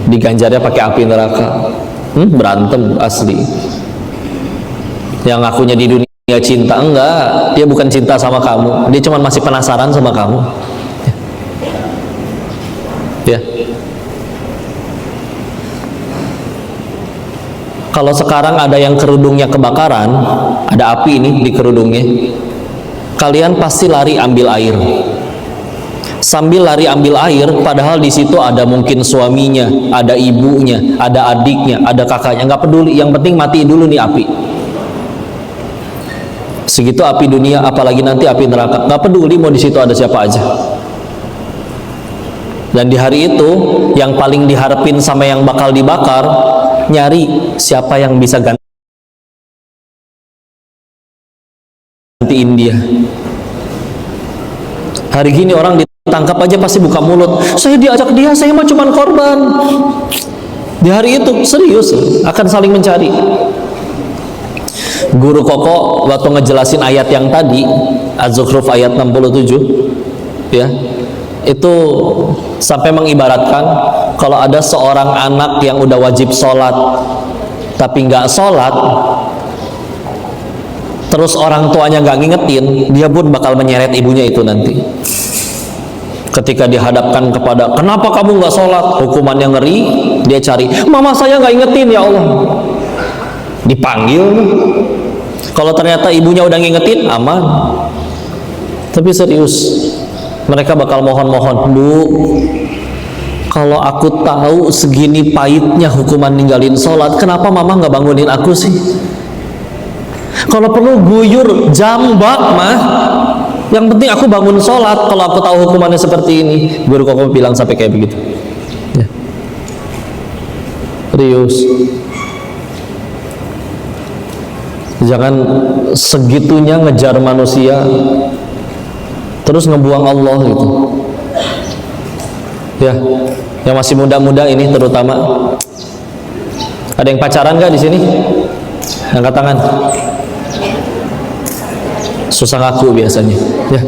diganjarnya pakai api neraka. Berantem asli. Yang ngakunya di dunia cinta, enggak, dia bukan cinta sama kamu, dia cuma masih penasaran sama kamu. Ya. Kalau sekarang ada yang kerudungnya kebakaran, ada api ini di kerudungnya, kalian pasti lari ambil air. Sambil lari ambil air, padahal di situ ada mungkin suaminya, ada ibunya, ada adiknya, ada kakaknya, nggak peduli, yang penting mati dulu nih api. Segitu api dunia, apalagi nanti api neraka, nggak peduli mau di situ ada siapa aja. Dan di hari itu, yang paling diharapin sama yang bakal dibakar, nyari siapa yang bisa gantiin dia. Hari gini orang ditangkap aja pasti buka mulut, saya diajak dia, saya mah cuman korban. Di hari itu serius akan saling mencari. Guru Koko waktu ngejelasin ayat yang tadi, Az-Zukhruf ayat 67, ya, itu sampai mengibaratkan kalau ada seorang anak yang udah wajib sholat tapi nggak sholat, terus orang tuanya nggak ngingetin, dia pun bakal menyeret ibunya itu nanti. Ketika dihadapkan kepada kenapa kamu nggak sholat, hukuman yang ngeri, dia cari, mama saya nggak ingetin ya Allah. Dipanggil. Kalau ternyata ibunya udah ngingetin, aman. Tapi serius, mereka bakal mohon-mohon, Bu, kalau aku tahu segini pahitnya hukuman ninggalin sholat, kenapa mama nggak bangunin aku sih? Kalau perlu guyur, jambak mah, yang penting aku bangun sholat. Kalau aku tahu hukumannya seperti ini. Guru Koko bilang sampai kayak begitu, ya. Serius, jangan segitunya ngejar manusia terus ngebuang Allah gitu. Ya, yang masih muda-muda ini terutama. Ada yang pacaran nggak di sini? Angkat tangan. Susah ngaku biasanya. Ya.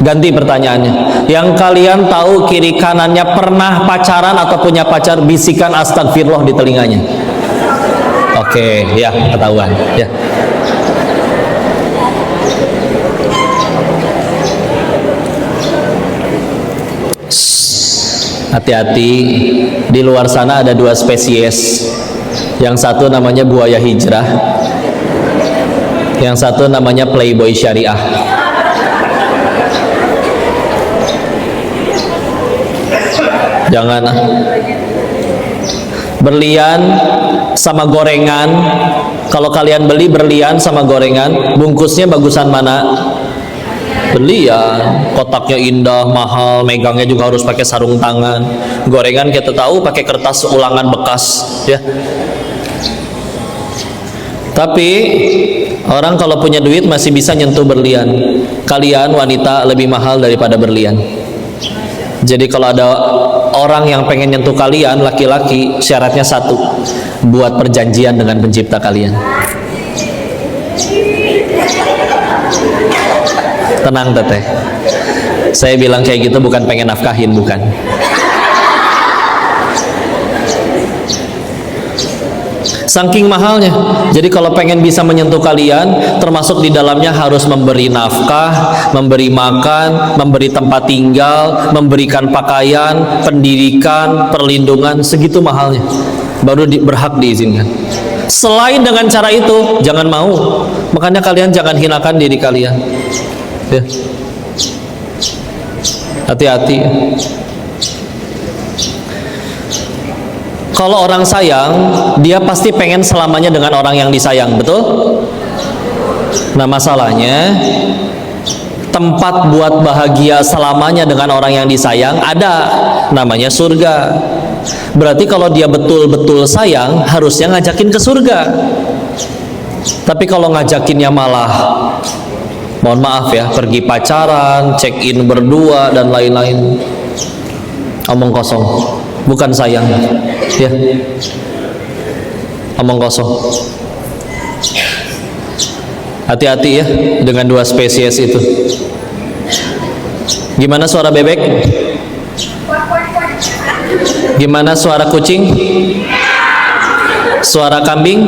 Ganti pertanyaannya. Yang kalian tahu kiri kanannya pernah pacaran atau punya pacar, bisikan astagfirullah di telinganya. Oke, ya, ketahuan. Ya. Hati-hati, di luar sana ada dua spesies. Yang satu namanya buaya hijrah, yang satu namanya playboy syariah. Jangan berlian sama gorengan. Kalau kalian beli berlian sama gorengan, bungkusnya bagusan mana? Berlian, kotaknya indah, mahal, megangnya juga harus pakai sarung tangan. Gorengan kita tahu pakai kertas ulangan bekas, ya. Tapi orang kalau punya duit masih bisa nyentuh berlian. Kalian wanita lebih mahal daripada berlian. Jadi kalau ada orang yang pengen nyentuh kalian, laki-laki, syaratnya satu, buat perjanjian dengan pencipta kalian. Tenang teteh, saya bilang kayak gitu bukan pengen nafkahin, bukan. Saking mahalnya. Jadi kalau pengen bisa menyentuh kalian, termasuk di dalamnya harus memberi nafkah, memberi makan, memberi tempat tinggal, memberikan pakaian, pendidikan, perlindungan, segitu mahalnya. Baru berhak diizinkan. Selain dengan cara itu, jangan mau. Makanya kalian jangan hinakan diri kalian. Ya. Hati-hati. Kalau orang sayang, dia pasti pengen selamanya dengan orang yang disayang, betul? Nah, masalahnya tempat buat bahagia selamanya dengan orang yang disayang ada, namanya surga. Berarti kalau dia betul-betul sayang, harusnya ngajakin ke surga. Tapi kalau ngajakinnya malah, mohon maaf ya, pergi pacaran, check in berdua dan lain-lain, omong kosong, bukan sayang, ya, omong kosong. Hati-hati ya dengan dua spesies itu. Gimana suara bebek? Gimana suara kucing? Suara kambing?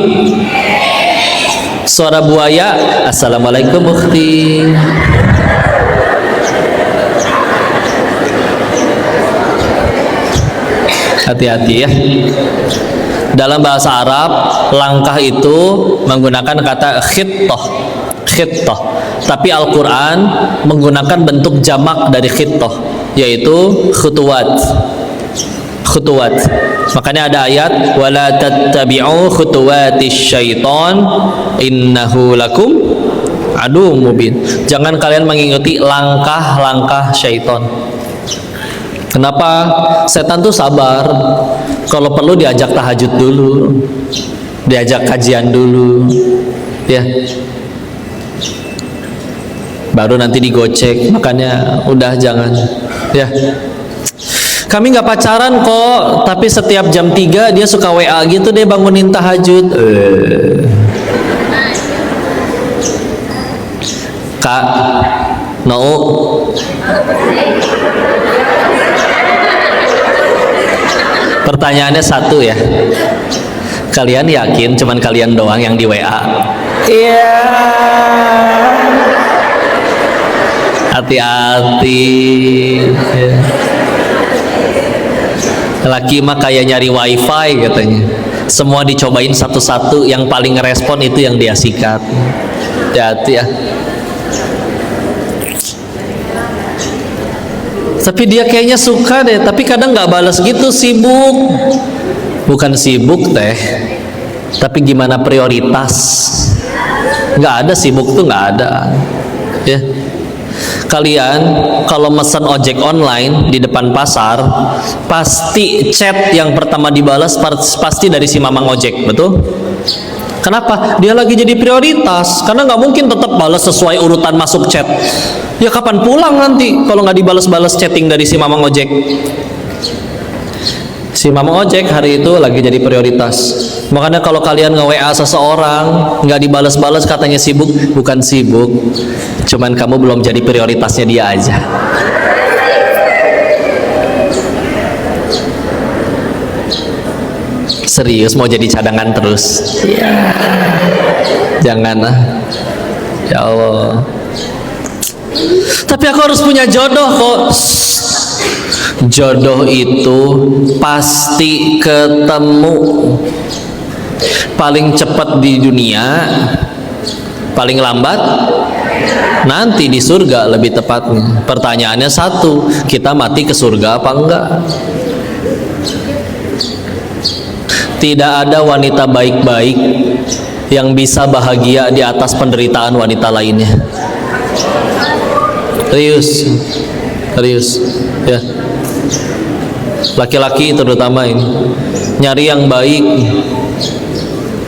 Suara buaya? Assalamualaikum ukhti. Hati-hati ya. Dalam bahasa Arab, langkah itu menggunakan kata khittah. Khittah. Tapi Al-Quran menggunakan bentuk jamak dari khittah, yaitu khutuwat. Khutuwat. Makanya ada ayat wala tattabi'u khutuwatis syaitan innahu lakum aduwwum mubin. Jangan kalian mengikuti langkah-langkah syaitan. Kenapa? Setan tuh sabar. Kalau perlu diajak tahajud dulu, diajak kajian dulu, ya. Baru nanti digocek. Makanya udah jangan, ya. Kami nggak pacaran kok, tapi setiap jam 3 dia suka WA gitu deh bangunin tahajud. Kak, no. Pertanyaannya satu ya. Kalian yakin cuman kalian doang yang di WA? Iya. Hati-hati. Ya. Laki mah kayak nyari wifi katanya. Semua dicobain satu-satu, yang paling ngerespon itu yang dia sikat. Hati-hati ya. Tapi dia kayaknya suka deh, tapi kadang nggak balas gitu, sibuk. Bukan sibuk teh, tapi gimana prioritas. Nggak ada sibuk tuh, nggak ada ya. Kalian kalau mesen ojek online di depan pasar, pasti chat yang pertama dibalas pasti dari si mamang ojek, betul? Kenapa? Dia lagi jadi prioritas, karena nggak mungkin tetap balas sesuai urutan masuk chat. Ya kapan pulang nanti kalau nggak dibalas-balas chatting dari si mamang ojek? Si mamang ojek hari itu lagi jadi prioritas. Makanya kalau kalian nge-WA seseorang nggak dibalas-balas katanya sibuk, bukan sibuk, cuman kamu belum jadi prioritasnya dia aja. Serius mau jadi cadangan terus? Ya. Jangan lah. Ya Allah. Tapi aku harus punya jodoh kok. Jodoh itu pasti ketemu. Paling cepat di dunia, paling lambat nanti di surga lebih tepatnya. Pertanyaannya satu, kita mati ke surga apa enggak? Tidak ada wanita baik-baik yang bisa bahagia di atas penderitaan wanita lainnya. Serius, serius, ya. Laki-laki terutama ini nyari yang baik.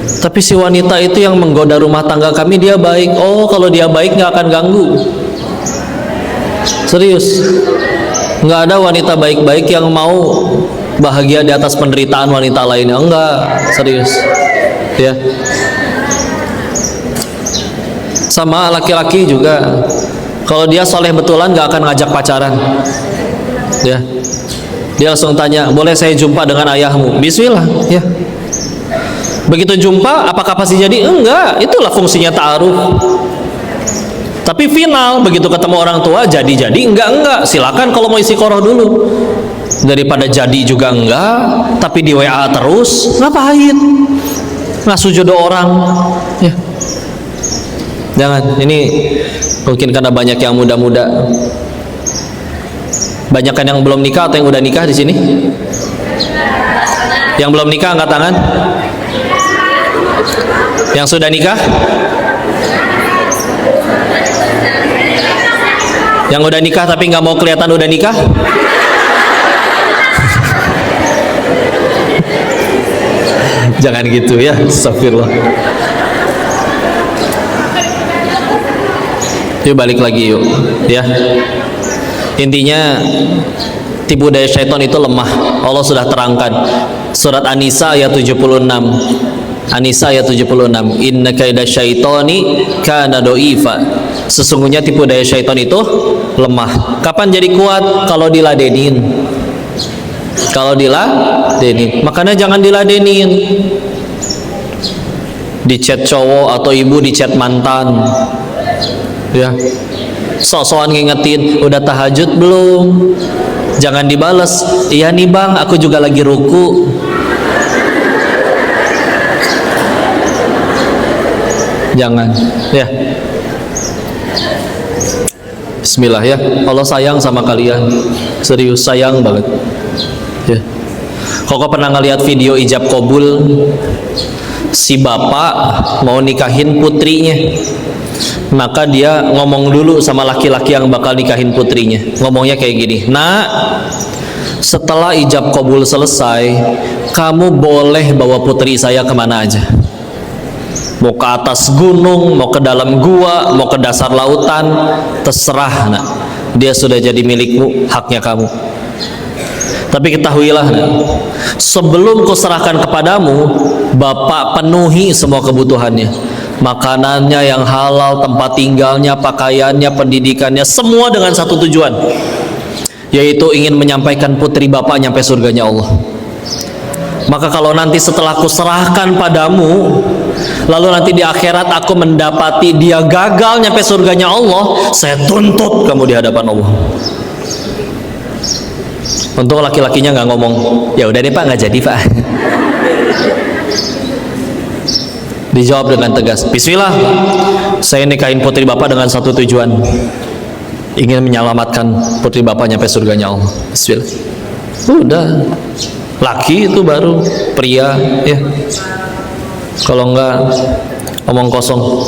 Tapi si wanita itu yang menggoda rumah tangga kami, dia baik. Oh, kalau dia baik nggak akan ganggu. Serius, nggak ada wanita baik-baik yang mau bahagia di atas penderitaan wanita lainnya. Enggak, serius ya. Sama laki-laki juga, kalau dia soleh betulan nggak akan ngajak pacaran ya. Dia langsung tanya, boleh saya jumpa dengan ayahmu? Bismillah ya. Begitu jumpa, apakah pasti jadi? Enggak, itulah fungsinya ta'aruf. Tapi final, begitu ketemu orang tua, jadi enggak, silakan kalau mau isi koroh dulu. Daripada jadi juga enggak, tapi di WA terus, ngapain? Ngasuh jodoh orang ya. Jangan, ini mungkin karena banyak yang muda-muda. Banyak kan yang belum nikah atau yang udah nikah di sini? Yang belum nikah angkat tangan. Yang sudah nikah? Yang udah nikah tapi nggak mau kelihatan udah nikah? Jangan gitu ya, astagfirullah. Yuk balik lagi yuk, ya. Intinya tipu daya syaitan itu lemah. Allah sudah terangkan. Surat An-Nisa ayat 76. An-Nisa ayat 76. Inna kaida syaitani kana do'ifa. Sesungguhnya tipu daya syaitan itu lemah. Kapan jadi kuat? Kalau diladenin. kalau diladenin. Makanya jangan diladenin. Di chat cowok atau ibu di chat mantan, ya, sok-sokan ngingetin, udah tahajud belum? Jangan dibales, iya nih bang, aku juga lagi ruku. Jangan, ya. Bismillah ya, Allah sayang sama kalian, serius sayang banget. Ya. Kok pernah ngeliat video ijab kabul? Si bapak mau nikahin putrinya, maka dia ngomong dulu sama laki-laki yang bakal nikahin putrinya. Ngomongnya kayak gini, nak, setelah ijab kabul selesai, kamu boleh bawa putri saya kemana aja, mau ke atas gunung, mau ke dalam gua, mau ke dasar lautan, terserah nak, dia sudah jadi milikmu, haknya kamu. Tapi ketahuilah, sebelum kuserahkan kepadamu, bapak penuhi semua kebutuhannya, makanannya yang halal, tempat tinggalnya, pakaiannya, pendidikannya, semua dengan satu tujuan, yaitu ingin menyampaikan putri bapak nyampe surganya Allah. Maka kalau nanti setelah kuserahkan padamu, lalu nanti di akhirat aku mendapati dia gagal nyampe surganya Allah, saya tuntut kamu di hadapan Allah. Untuk laki-lakinya nggak ngomong, ya udah deh pak, nggak jadi pak. Dijawab dengan tegas, bismillah, saya nikahin putri bapak dengan satu tujuan, ingin menyelamatkan putri bapak nyampe surganya Allah. Bismillah. Udah, laki itu baru pria ya. Kalau enggak omong kosong.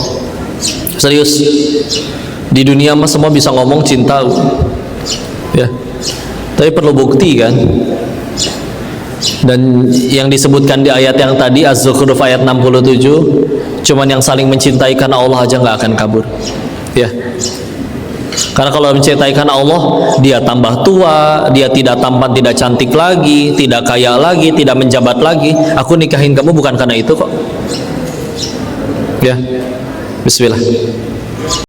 Serius, di dunia mah semua bisa ngomong cinta ya, tapi perlu bukti kan. Dan yang disebutkan di ayat yang tadi, Az-Zukhruf ayat 67, cuman yang saling mencintai karena Allah aja nggak akan kabur ya. Karena kalau mencintai karena Allah, dia tambah tua, dia tidak tampan, tidak cantik lagi, tidak kaya lagi, tidak menjabat lagi, aku nikahin kamu bukan karena itu kok ya. Bismillah.